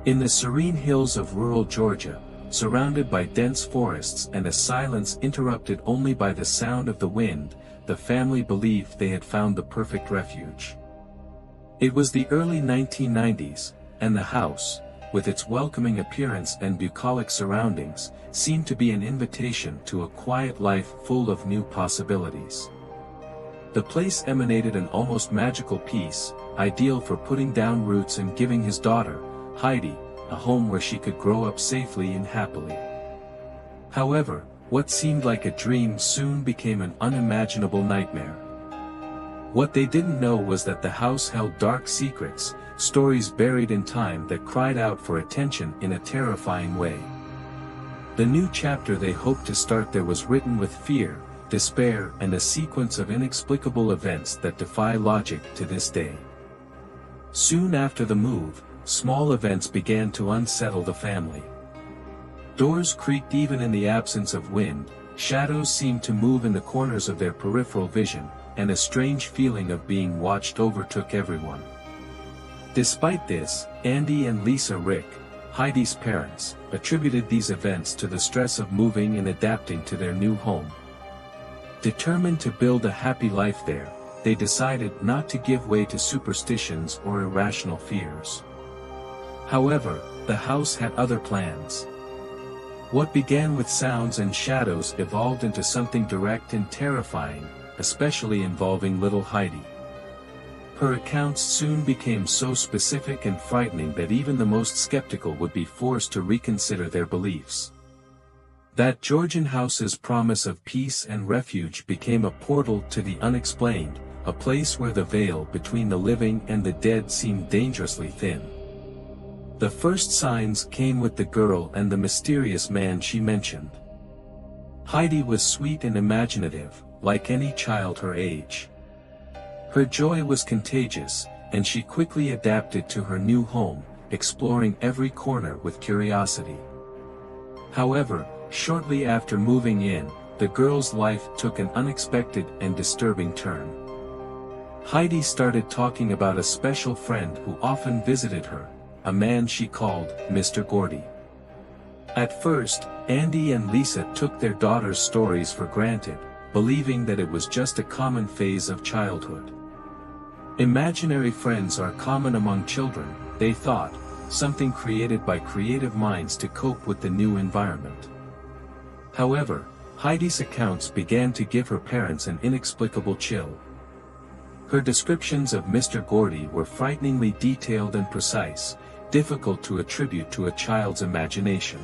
In the serene hills of rural Georgia, surrounded by dense forests and a silence interrupted only by the sound of the wind, the family believed they had found the perfect refuge. It was the early 1990s, and the house, with its welcoming appearance and bucolic surroundings, seemed to be an invitation to a quiet life full of new possibilities. The place emanated an almost magical peace, ideal for putting down roots and giving his daughter, Heidi, a home where she could grow up safely and happily. However, what seemed like a dream soon became an unimaginable nightmare. What they didn't know was that the house held dark secrets, stories buried in time that cried out for attention in a terrifying way. The new chapter they hoped to start there was written with fear, despair, and a sequence of inexplicable events that defy logic to this day. Soon after the move, small events began to unsettle the family. Doors creaked even in the absence of wind, shadows seemed to move in the corners of their peripheral vision, and a strange feeling of being watched overtook everyone. Despite this, Andy and Lisa Wrick, Heidi's parents, attributed these events to the stress of moving and adapting to their new home. Determined to build a happy life there, they decided not to give way to superstitions or irrational fears. However, the house had other plans. What began with sounds and shadows evolved into something direct and terrifying, especially involving little Heidi. Her accounts soon became so specific and frightening that even the most skeptical would be forced to reconsider their beliefs. That Georgian house's promise of peace and refuge became a portal to the unexplained, a place where the veil between the living and the dead seemed dangerously thin. The first signs came with the girl and the mysterious man she mentioned. Heidi was sweet and imaginative, like any child her age. Her joy was contagious, and she quickly adapted to her new home, exploring every corner with curiosity. However, shortly after moving in, the girl's life took an unexpected and disturbing turn. Heidi started talking about a special friend who often visited her, a man she called Mr. Gordy. At first, Andy and Lisa took their daughter's stories for granted, believing that it was just a common phase of childhood. Imaginary friends are common among children, they thought, something created by creative minds to cope with the new environment. However, Heidi's accounts began to give her parents an inexplicable chill. Her descriptions of Mr. Gordy were frighteningly detailed and precise, difficult to attribute to a child's imagination.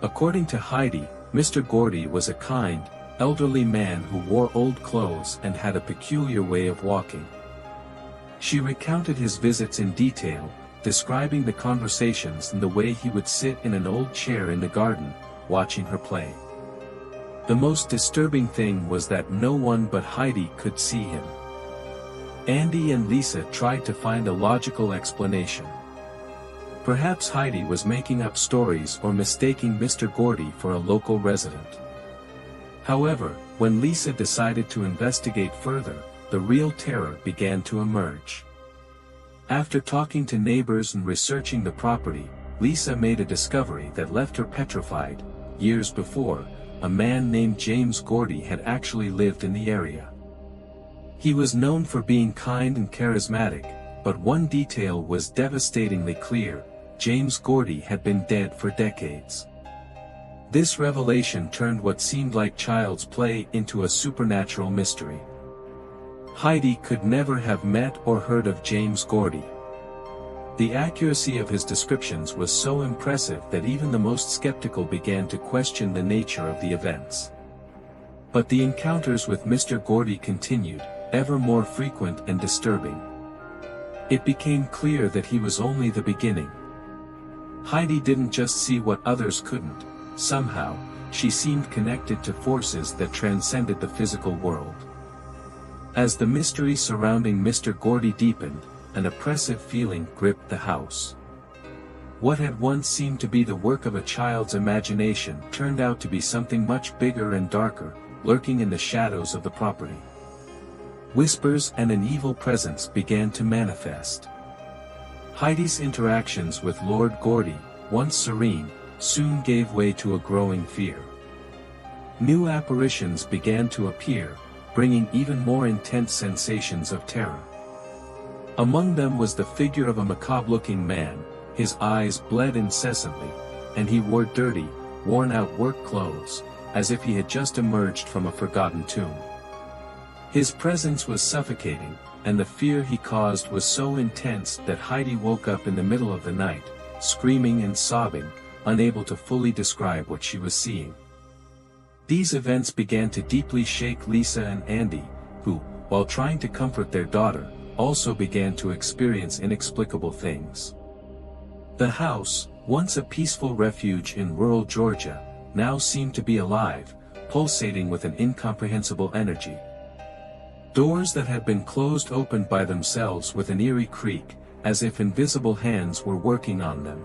According to Heidi, Mr. Gordy was a kind, elderly man who wore old clothes and had a peculiar way of walking. She recounted his visits in detail, describing the conversations and the way he would sit in an old chair in the garden, watching her play. The most disturbing thing was that no one but Heidi could see him. Andy and Lisa tried to find a logical explanation. Perhaps Heidi was making up stories or mistaking Mr. Gordy for a local resident. However, when Lisa decided to investigate further, the real terror began to emerge. After talking to neighbors and researching the property, Lisa made a discovery that left her petrified. Years before, a man named James Gordy had actually lived in the area. He was known for being kind and charismatic, but one detail was devastatingly clear: James Gordy had been dead for decades. This revelation turned what seemed like child's play into a supernatural mystery. Heidi could never have met or heard of James Gordy. The accuracy of his descriptions was so impressive that even the most skeptical began to question the nature of the events. But the encounters with Mr. Gordy continued, ever more frequent and disturbing. It became clear that he was only the beginning. Heidi didn't just see what others couldn't. Somehow, she seemed connected to forces that transcended the physical world. As the mystery surrounding Mr. Gordy deepened, an oppressive feeling gripped the house. What had once seemed to be the work of a child's imagination turned out to be something much bigger and darker, lurking in the shadows of the property. Whispers and an evil presence began to manifest. Heidi's interactions with Lord Gordy, once serene, soon gave way to a growing fear. New apparitions began to appear, bringing even more intense sensations of terror. Among them was the figure of a macabre-looking man. His eyes bled incessantly, and he wore dirty, worn-out work clothes, as if he had just emerged from a forgotten tomb. His presence was suffocating, and the fear he caused was so intense that Heidi woke up in the middle of the night, screaming and sobbing, unable to fully describe what she was seeing. These events began to deeply shake Lisa and Andy, who, while trying to comfort their daughter, also began to experience inexplicable things. The house, once a peaceful refuge in rural Georgia, now seemed to be alive, pulsating with an incomprehensible energy. Doors that had been closed opened by themselves with an eerie creak, as if invisible hands were working on them.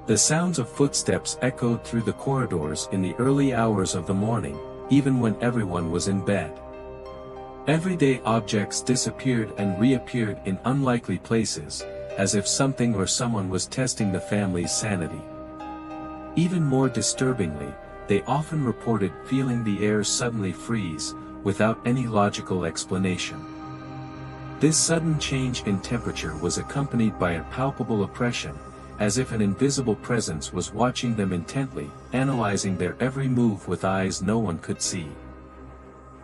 The sounds of footsteps echoed through the corridors in the early hours of the morning, even when everyone was in bed. Everyday objects disappeared and reappeared in unlikely places, as if something or someone was testing the family's sanity. Even more disturbingly, they often reported feeling the air suddenly freeze, without any logical explanation. This sudden change in temperature was accompanied by a palpable oppression, as if an invisible presence was watching them intently, analyzing their every move with eyes no one could see.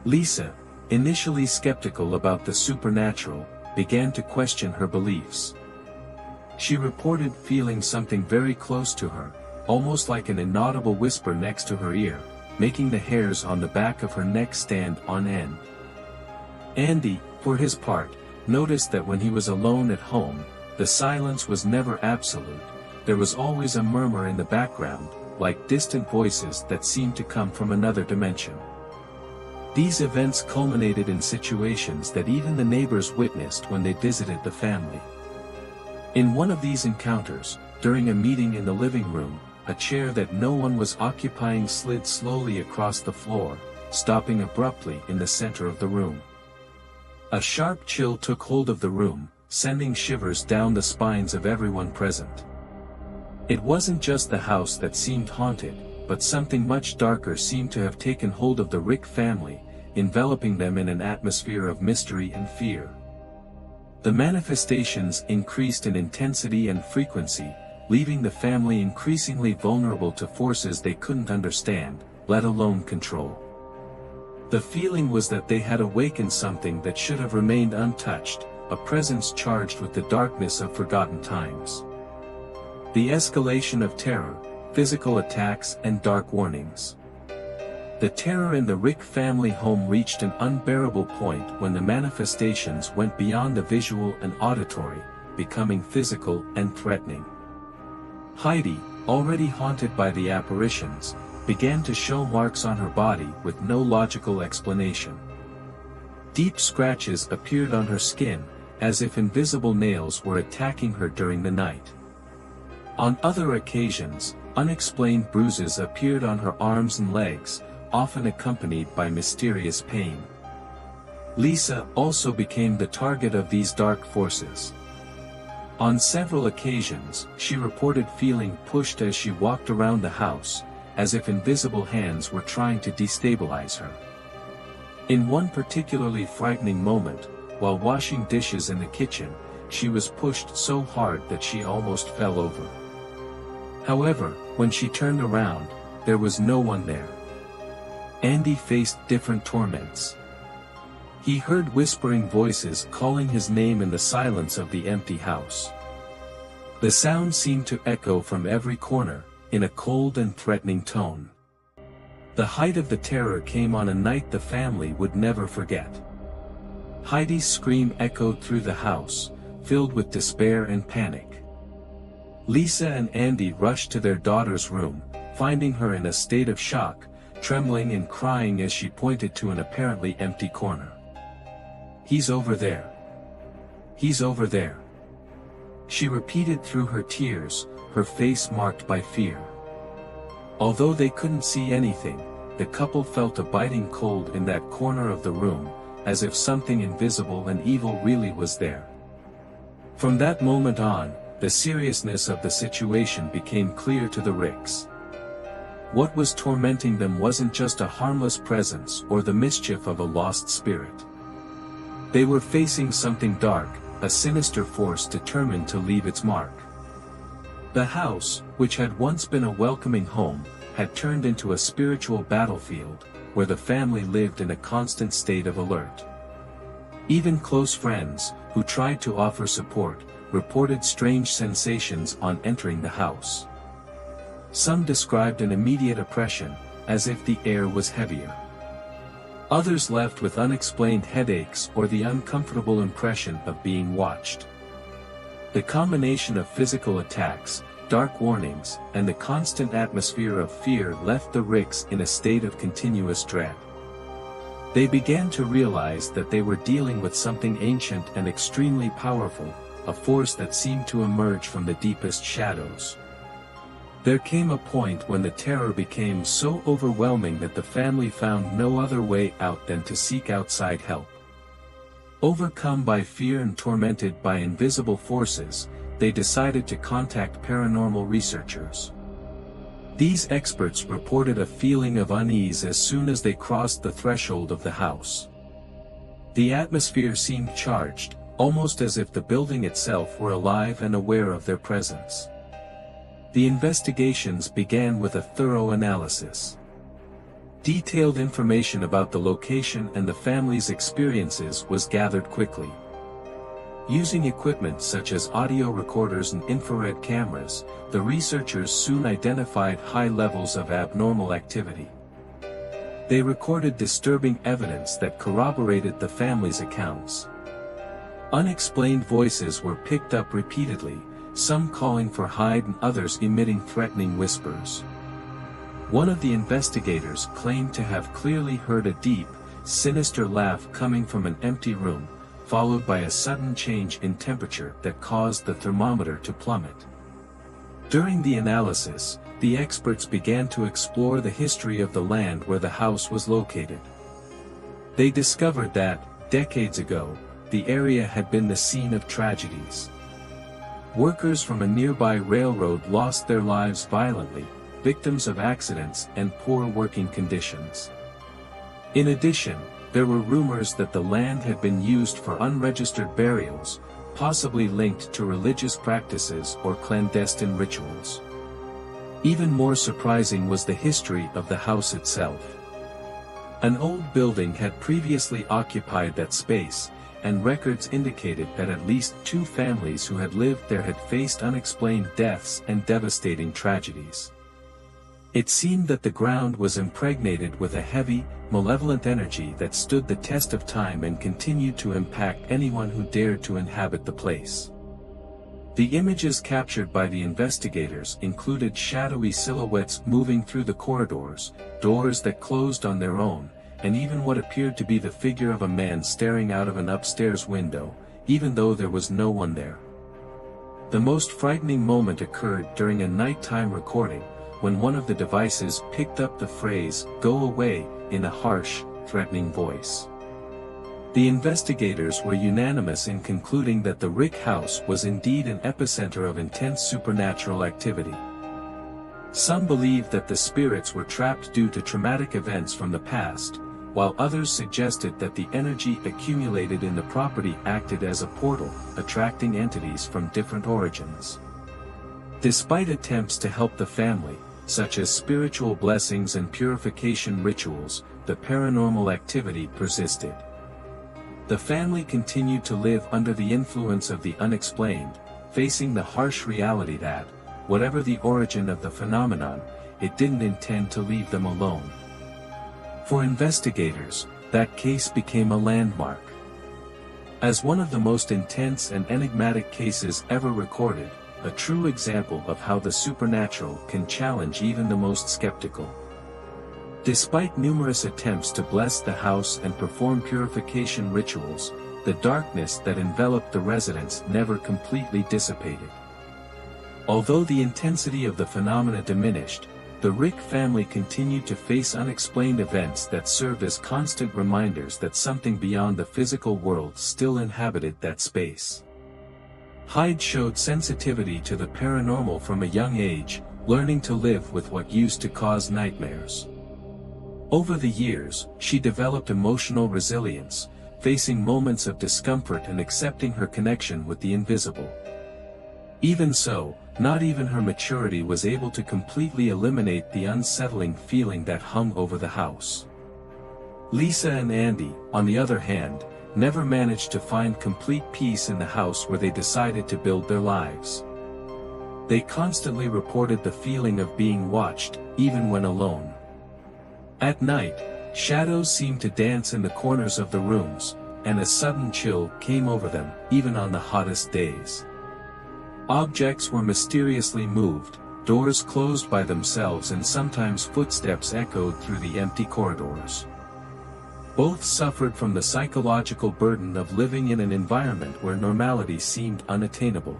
Lisa, initially skeptical about the supernatural, began to question her beliefs. She reported feeling something very close to her, almost like an inaudible whisper next to her ear, making the hairs on the back of her neck stand on end. Andy, for his part, noticed that when he was alone at home, the silence was never absolute. There was always a murmur in the background, like distant voices that seemed to come from another dimension. These events culminated in situations that even the neighbors witnessed when they visited the family. In one of these encounters, during a meeting in the living room, a chair that no one was occupying slid slowly across the floor, stopping abruptly in the center of the room. A sharp chill took hold of the room, sending shivers down the spines of everyone present. It wasn't just the house that seemed haunted, but something much darker seemed to have taken hold of the Wrick family, enveloping them in an atmosphere of mystery and fear. The manifestations increased in intensity and frequency, leaving the family increasingly vulnerable to forces they couldn't understand, let alone control. The feeling was that they had awakened something that should have remained untouched, a presence charged with the darkness of forgotten times. The escalation of terror, physical attacks and dark warnings. The terror in the Wrick family home reached an unbearable point when the manifestations went beyond the visual and auditory, becoming physical and threatening. Heidi, already haunted by the apparitions, began to show marks on her body with no logical explanation. Deep scratches appeared on her skin, as if invisible nails were attacking her during the night. On other occasions, unexplained bruises appeared on her arms and legs, often accompanied by mysterious pain. Lisa also became the target of these dark forces. On several occasions, she reported feeling pushed as she walked around the house, as if invisible hands were trying to destabilize her. In one particularly frightening moment, while washing dishes in the kitchen, she was pushed so hard that she almost fell over. However, when she turned around, there was no one there. Andy faced different torments. He heard whispering voices calling his name in the silence of the empty house. The sound seemed to echo from every corner, in a cold and threatening tone. The height of the terror came on a night the family would never forget. Heidi's scream echoed through the house, filled with despair and panic. Lisa and Andy rushed to their daughter's room, finding her in a state of shock, trembling and crying as she pointed to an apparently empty corner. "He's over there. He's over there," she repeated through her tears, her face marked by fear. Although they couldn't see anything, the couple felt a biting cold in that corner of the room, as if something invisible and evil really was there. From that moment on, the seriousness of the situation became clear to the Wricks. What was tormenting them wasn't just a harmless presence or the mischief of a lost spirit. They were facing something dark, a sinister force determined to leave its mark. The house, which had once been a welcoming home, had turned into a spiritual battlefield, where the family lived in a constant state of alert. Even close friends, who tried to offer support, reported strange sensations on entering the house. Some described an immediate oppression, as if the air was heavier. Others left with unexplained headaches or the uncomfortable impression of being watched. The combination of physical attacks, dark warnings, and the constant atmosphere of fear left the Wricks in a state of continuous dread. They began to realize that they were dealing with something ancient and extremely powerful, a force that seemed to emerge from the deepest shadows. There came a point when the terror became so overwhelming that the family found no other way out than to seek outside help. Overcome by fear and tormented by invisible forces, they decided to contact paranormal researchers. These experts reported a feeling of unease as soon as they crossed the threshold of the house. The atmosphere seemed charged, almost as if the building itself were alive and aware of their presence. The investigations began with a thorough analysis. Detailed information about the location and the family's experiences was gathered quickly. Using equipment such as audio recorders and infrared cameras, the researchers soon identified high levels of abnormal activity. They recorded disturbing evidence that corroborated the family's accounts. Unexplained voices were picked up repeatedly, some calling for hide and others emitting threatening whispers. One of the investigators claimed to have clearly heard a deep, sinister laugh coming from an empty room, followed by a sudden change in temperature that caused the thermometer to plummet. During the analysis, the experts began to explore the history of the land where the house was located. They discovered that, decades ago, the area had been the scene of tragedies. Workers from a nearby railroad lost their lives violently, victims of accidents and poor working conditions. In addition, there were rumors that the land had been used for unregistered burials, possibly linked to religious practices or clandestine rituals. Even more surprising was the history of the house itself. An old building had previously occupied that space, and records indicated that at least 2 families who had lived there had faced unexplained deaths and devastating tragedies. It seemed that the ground was impregnated with a heavy, malevolent energy that stood the test of time and continued to impact anyone who dared to inhabit the place. The images captured by the investigators included shadowy silhouettes moving through the corridors, doors that closed on their own, and even what appeared to be the figure of a man staring out of an upstairs window, even though there was no one there. The most frightening moment occurred during a nighttime recording, when one of the devices picked up the phrase, "Go away," in a harsh, threatening voice. The investigators were unanimous in concluding that the Wrick house was indeed an epicenter of intense supernatural activity. Some believed that the spirits were trapped due to traumatic events from the past, while others suggested that the energy accumulated in the property acted as a portal, attracting entities from different origins. Despite attempts to help the family, such as spiritual blessings and purification rituals, the paranormal activity persisted. The family continued to live under the influence of the unexplained, facing the harsh reality that, whatever the origin of the phenomenon, it didn't intend to leave them alone. For investigators, that case became a landmark. As one of the most intense and enigmatic cases ever recorded, a true example of how the supernatural can challenge even the most skeptical. Despite numerous attempts to bless the house and perform purification rituals, the darkness that enveloped the residents never completely dissipated. Although the intensity of the phenomena diminished, the Wrick family continued to face unexplained events that served as constant reminders that something beyond the physical world still inhabited that space. Hyde showed sensitivity to the paranormal from a young age, learning to live with what used to cause nightmares. Over the years, she developed emotional resilience, facing moments of discomfort and accepting her connection with the invisible. Even so, not even her maturity was able to completely eliminate the unsettling feeling that hung over the house. Lisa and Andy, on the other hand, never managed to find complete peace in the house where they decided to build their lives. They constantly reported the feeling of being watched, even when alone. At night, shadows seemed to dance in the corners of the rooms, and a sudden chill came over them, even on the hottest days. Objects were mysteriously moved, doors closed by themselves, and sometimes footsteps echoed through the empty corridors. Both suffered from the psychological burden of living in an environment where normality seemed unattainable.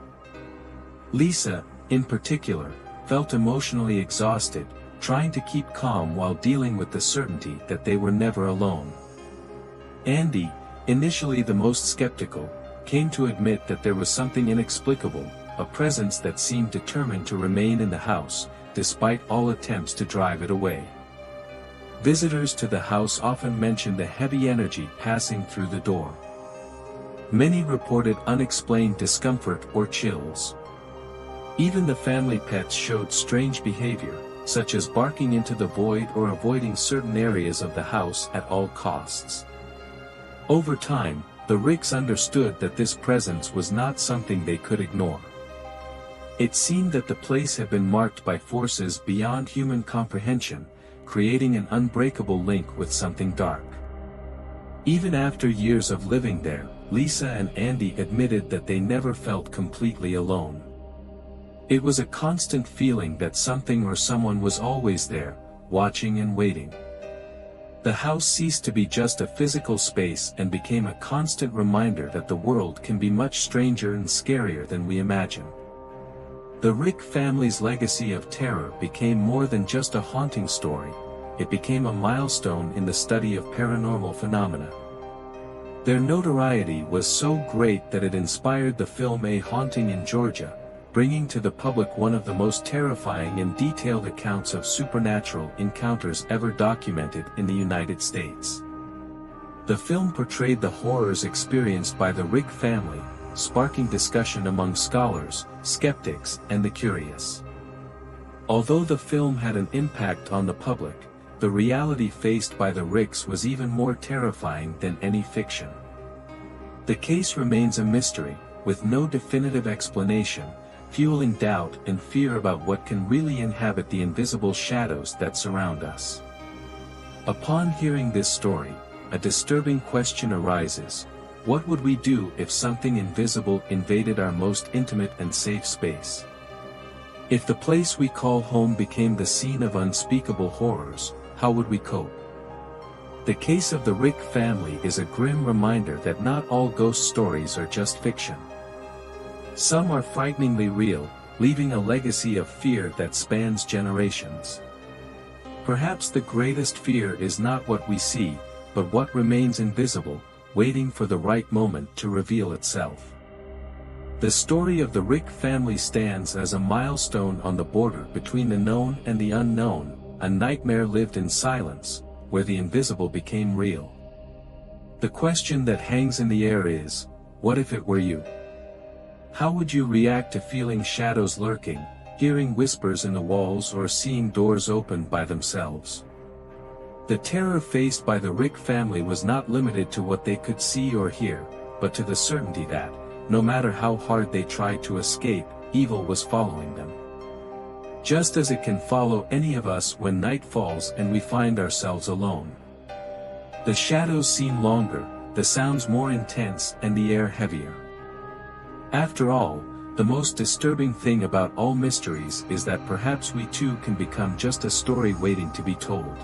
Lisa, in particular, felt emotionally exhausted, trying to keep calm while dealing with the certainty that they were never alone. Andy, initially the most skeptical, came to admit that there was something inexplicable, a presence that seemed determined to remain in the house, despite all attempts to drive it away. Visitors to the house often mentioned a heavy energy passing through the door. Many reported unexplained discomfort or chills. Even the family pets showed strange behavior, such as barking into the void or avoiding certain areas of the house at all costs. Over time, the Ricks understood that this presence was not something they could ignore. It seemed that the place had been marked by forces beyond human comprehension, creating an unbreakable link with something dark. Even after years of living there, Lisa and Andy admitted that they never felt completely alone. It was a constant feeling that something or someone was always there, watching and waiting. The house ceased to be just a physical space and became a constant reminder that the world can be much stranger and scarier than we imagine. The Wrick family's legacy of terror became more than just a haunting story, it became a milestone in the study of paranormal phenomena. Their notoriety was so great that it inspired the film A Haunting in Georgia, bringing to the public one of the most terrifying and detailed accounts of supernatural encounters ever documented in the United States. The film portrayed the horrors experienced by the Wrick family, sparking discussion among scholars, skeptics, and the curious. Although the film had an impact on the public, the reality faced by the Ricks was even more terrifying than any fiction. The case remains a mystery, with no definitive explanation, fueling doubt and fear about what can really inhabit the invisible shadows that surround us. Upon hearing this story, a disturbing question arises: what would we do if something invisible invaded our most intimate and safe space? If the place we call home became the scene of unspeakable horrors, how would we cope? The case of the Wrick family is a grim reminder that not all ghost stories are just fiction. Some are frighteningly real, leaving a legacy of fear that spans generations. Perhaps the greatest fear is not what we see, but what remains invisible, waiting for the right moment to reveal itself. The story of the Wrick family stands as a milestone on the border between the known and the unknown, a nightmare lived in silence, where the invisible became real. The question that hangs in the air is, what if it were you? How would you react to feeling shadows lurking, hearing whispers in the walls, or seeing doors open by themselves? The terror faced by the Wrick family was not limited to what they could see or hear, but to the certainty that, no matter how hard they tried to escape, evil was following them. Just as it can follow any of us when night falls and we find ourselves alone. The shadows seem longer, the sounds more intense, and the air heavier. After all, the most disturbing thing about all mysteries is that perhaps we too can become just a story waiting to be told.